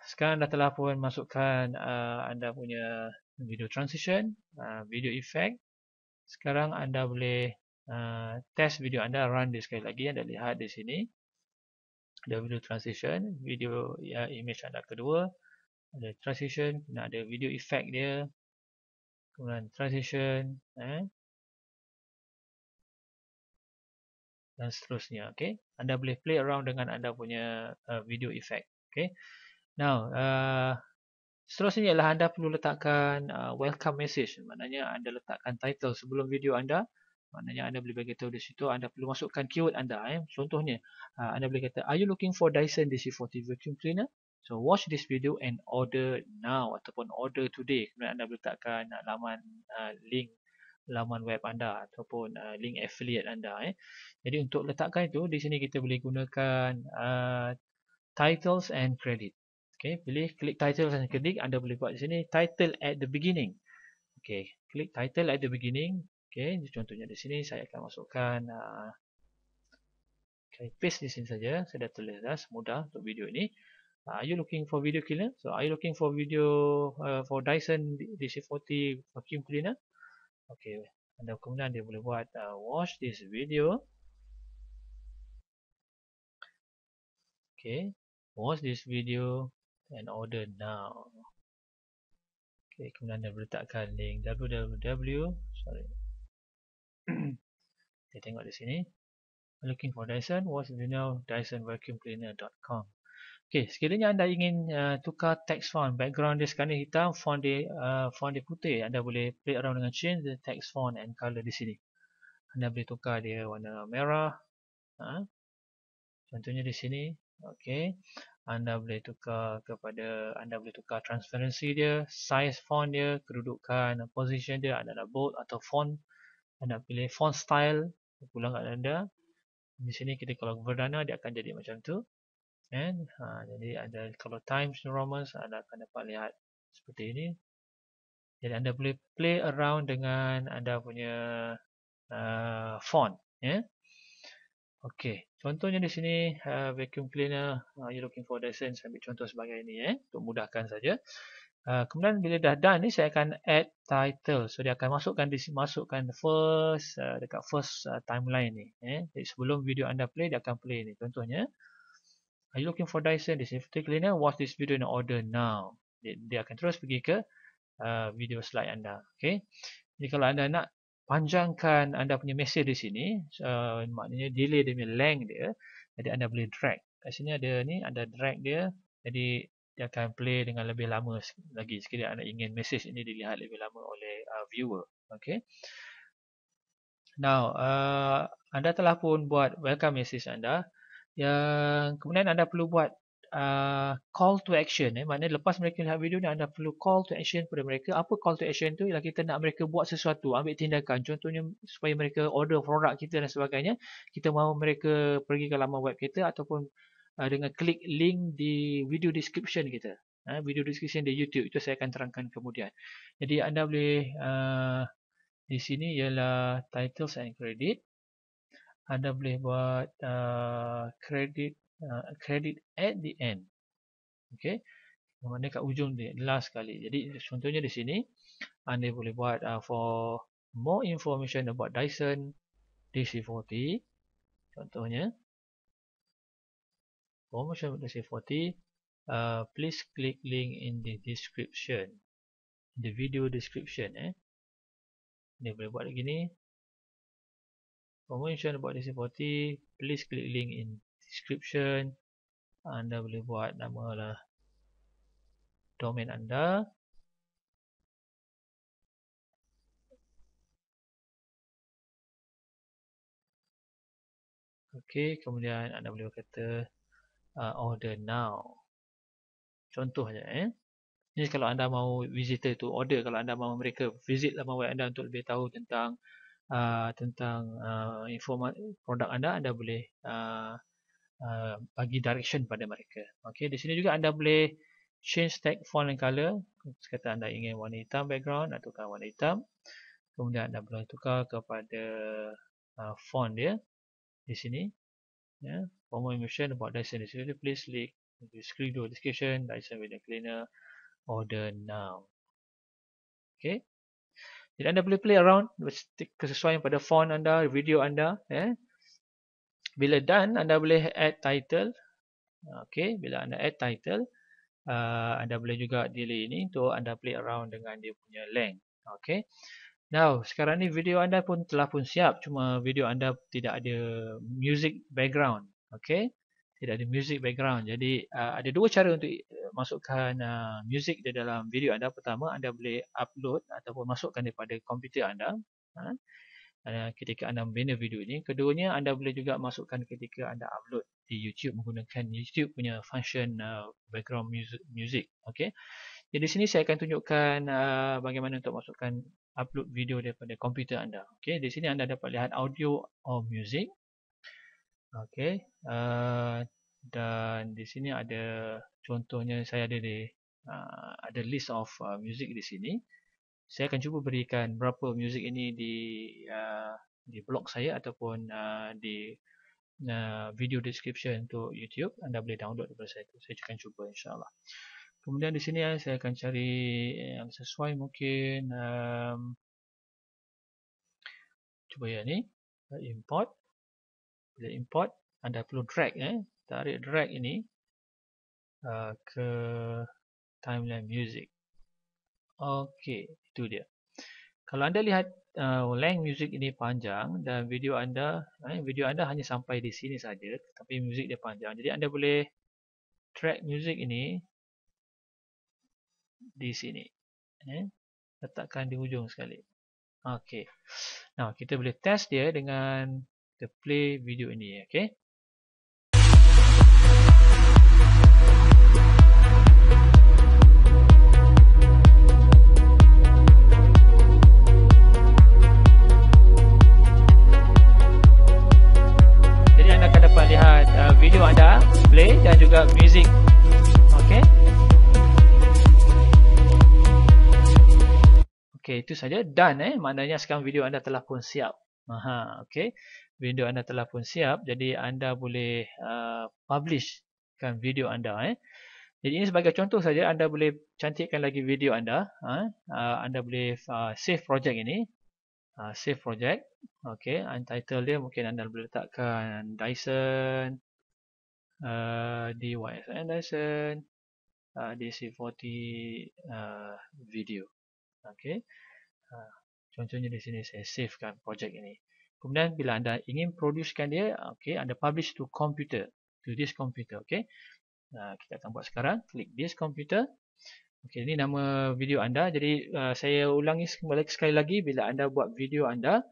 sekarang dah telah pun masukkan anda punya video transition, video effect. Sekarang anda boleh test video anda, run dia sekali lagi. Anda lihat di sini ada video transition, video image anda kedua, ada transition, ada video effect dia, kemudian transition, dan seterusnya. Okay, anda boleh play around dengan anda punya video effect. Okay, now seterusnya ialah anda perlu letakkan welcome message. Maknanya anda letakkan title sebelum video anda. Maknanya anda boleh bagi tahu di situ, anda perlu masukkan keyword anda. Contohnya, anda boleh kata, are you looking for Dyson DC40 vacuum cleaner? So watch this video and order now ataupun order today. Kemudian anda boleh letakkan link laman web anda ataupun link affiliate anda. Jadi untuk letakkan itu, di sini kita boleh gunakan titles and credit. Okay, pilih klik title and credit. Anda boleh buat di sini title at the beginning. Okay, klik title at the beginning. Okay, contohnya di sini saya akan masukkan okay, paste di sini saja. Saya dah tulis dah, mudah untuk video ini. Are you looking for video cleaner? So, are you looking for video for Dyson DC40 vacuum cleaner? Okay, anda kemudian dia boleh buat watch this video. Okay, watch this video and order now. Okay, kemudian anda boleh letakkan link www. Sorry. Kita tengok di sini. Looking for Dyson, watch the video dysonvacuumcleaner.com. Okay, sekiranya anda ingin tukar text font, background dia sekarang hitam, font dia putih, anda boleh play around dengan change the text font and color di sini. Anda boleh tukar dia warna merah. Contohnya di sini. Okay, anda boleh tukar transparency dia, size font dia, kedudukan, position dia, anda nak bold atau font. Anda pilih font style, pulang kat anda. Di sini kita kalau Verdana dia akan jadi macam tu. Jadi ada kalau Times New Romans anda akan dapat lihat seperti ini. Jadi anda boleh play around dengan anda punya font. Okey, contohnya di sini vacuum cleaner, you looking for Dyson, saya ambil contoh sebagai ini untuk mudahkan saja. Kemudian bila dah done ni saya akan add title. So dia akan masukkan first dekat first timeline ni. Jadi sebelum video anda play dia akan play ni. Contohnya, are you looking for Dyson DC40 cleaner? Watch this video and order now. Dia akan terus pergi ke video slide anda. Okay. Jadi kalau anda nak panjangkan anda punya mesej di sini, maknanya delay dia punya length dia, jadi anda boleh drag. Kat sini ada ni, anda drag dia, jadi dia akan play dengan lebih lama lagi sekiranya anda ingin mesej ini dilihat lebih lama oleh viewer. Okay. Now, anda telah pun buat welcome message anda. Yang kemudian anda perlu buat call to action. Maknanya lepas mereka lihat video ni, anda perlu call to action kepada mereka. Apa call to action tu? Ialah kita nak mereka buat sesuatu, ambil tindakan. Contohnya supaya mereka order produk kita dan sebagainya. Kita mahu mereka pergi ke laman web kita ataupun dengan klik link di video description kita. Video description di YouTube. Itu saya akan terangkan kemudian. Jadi anda boleh di sini ialah titles and credit. Anda boleh buat credit at the end. Okay. Mana kat ujung dia, last sekali. Jadi contohnya di sini, anda boleh buat for more information about Dyson DC40. Contohnya, for more information about DC40, please click link in the description. The video description. Dia boleh buat begini. For more information about DC40, please click link in description. Anda boleh buat nama lah domain anda. Okey, kemudian anda boleh kata order now. Contoh saja. Ini kalau anda mahu visitor tu order, kalau anda mahu mereka visit laman web anda untuk lebih tahu tentang informasi produk anda, anda boleh bagi direction pada mereka. Okey, di sini juga anda boleh change tag font and color. Kata anda ingin warna hitam background, anda tukar warna hitam. Kemudian anda boleh tukar kepada font dia di sini. For more information about Dyson DC40, please Screen door description, Dyson vacuum cleaner, order now. Okay. Jadi anda boleh play around kesesuaian pada font anda, video anda. Bila done, anda boleh add title. Okay, bila anda add title, anda boleh juga delay ini untuk anda play around dengan dia punya length. Okay. Now, sekarang ni video anda telah pun siap, cuma video anda tidak ada music background. Okay. Tidak ada music background. Jadi, ada dua cara untuk masukkan music di dalam video anda. Pertama, anda boleh upload ataupun masukkan daripada komputer anda. Ketika anda membina video ini. Keduanya, anda boleh juga masukkan ketika anda upload di YouTube menggunakan YouTube punya function background music. Okay. Jadi di sini saya akan tunjukkan bagaimana untuk masukkan upload video daripada komputer anda. Okay. Di sini anda dapat lihat audio or music. Okay. Dan di sini ada contohnya, saya ada list of music di sini. Saya akan cuba berikan berapa music ini di blog saya ataupun di video description untuk YouTube. Anda boleh download daripada saya. Saya akan cuba insyaAllah. Kemudian di sini saya akan cari yang sesuai mungkin. Cuba yang ni. Import. Bila import, anda perlu drag. Tarik drag ini ke timeline music. Okey, itu dia. Kalau anda lihat length music ini panjang dan video anda hanya sampai di sini saja, tapi music dia panjang. Jadi anda boleh track music ini di sini. Letakkan di hujung sekali. Okey. Nah, kita boleh test dia dengan kita play video ini, okey. Video anda play dan juga music. Okey. Okey, itu saja. Done maknanya sekarang video anda telah pun siap. Okey. Video anda telah pun siap, jadi anda boleh publishkan video anda. Jadi ini sebagai contoh saja, anda boleh cantikkan lagi video anda. Anda boleh save project ini. Save project. Okey, untitled dia mungkin anda boleh letakkan Dyson DYSN Dyson DC40 video. Okey. Contohnya di sini saya savekan projek ini. Kemudian bila anda ingin producekan dia, okey, anda publish to computer, to this computer, okey. Kita akan buat sekarang. Klik this computer. Okey, ini nama video anda. Jadi saya ulangi sekali lagi, bila anda buat video anda,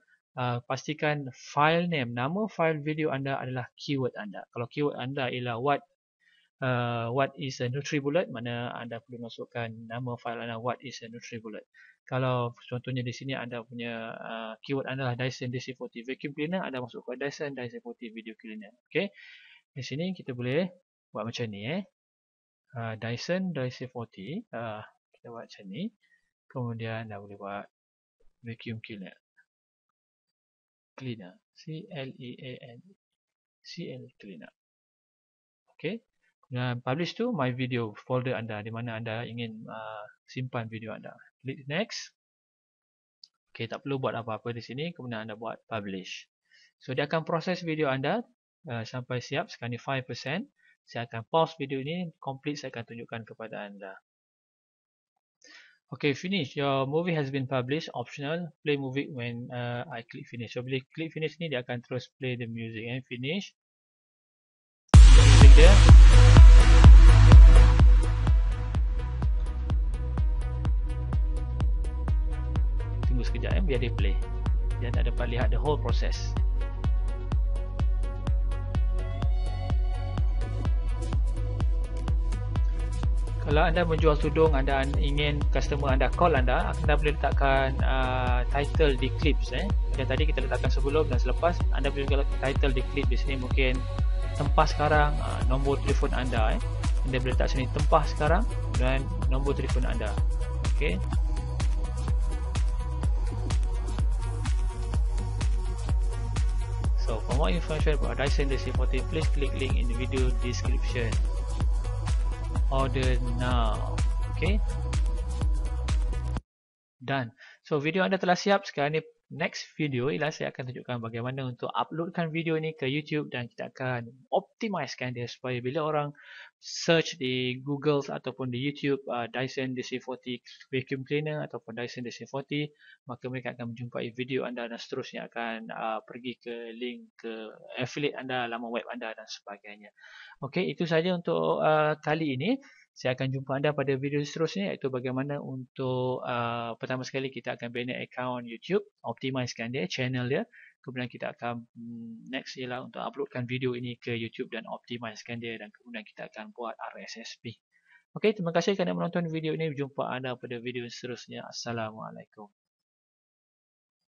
pastikan file name, nama file video anda adalah keyword anda. Kalau keyword anda ialah what is a NutriBullet, mana anda perlu masukkan nama file anda what is a NutriBullet. Kalau contohnya di sini anda punya keyword anda adalah Dyson DC40 vacuum cleaner, anda masukkan Dyson DC40 video cleaner. Okey. Di sini kita boleh buat macam ni Dyson DC40, kita buat macam ni. Kemudian anda boleh buat vacuum cleaner. CLEAN cleaner. Okey. Kemudian publish to my video folder anda di mana anda ingin simpan video anda. Klik next. Okey, tak perlu buat apa-apa di sini. Kemudian anda buat publish. So dia akan proses video anda sampai siap. Sekarang ni 5%. Saya akan pause video ini, complete saya akan tunjukkan kepada anda. Okay, finish. Your movie has been published. Optional. Play movie when I click finish. So bila klik finish ni, dia akan terus play the music. Finish. Music dia. Tunggu sekejap biar dia play. Dia tak dapat lihat the whole process. Kalau anda menjual tudung, anda ingin customer anda call anda boleh letakkan title di clips. Yang tadi kita letakkan sebelum dan selepas, anda boleh juga letakkan title di clip di sini, mungkin tempah sekarang, nombor telefon anda. Anda boleh letak sini tempah sekarang dan nombor telefon anda. Okey. So for more information about Dyson DC40, please click link in the video description. order now. Okay, done. So video anda telah siap. Sekarang ni next video ialah saya akan tunjukkan bagaimana untuk uploadkan video ini ke YouTube dan kita akan optimizekan dia supaya bila orang search di Google ataupun di YouTube Dyson DC40 vacuum cleaner ataupun Dyson DC40, maka mereka akan menjumpai video anda dan seterusnya akan pergi ke link ke affiliate anda, laman web anda dan sebagainya. Okey, itu saja untuk kali ini. Saya akan jumpa anda pada video seterusnya, iaitu bagaimana untuk pertama sekali kita akan bina akaun YouTube, optimizekan dia, channel dia. Kemudian kita akan next ialah untuk uploadkan video ini ke YouTube dan optimizekan dia, dan kemudian kita akan buat RSS feed. Okey, terima kasih kerana menonton video ini. Jumpa anda pada video seterusnya. Assalamualaikum.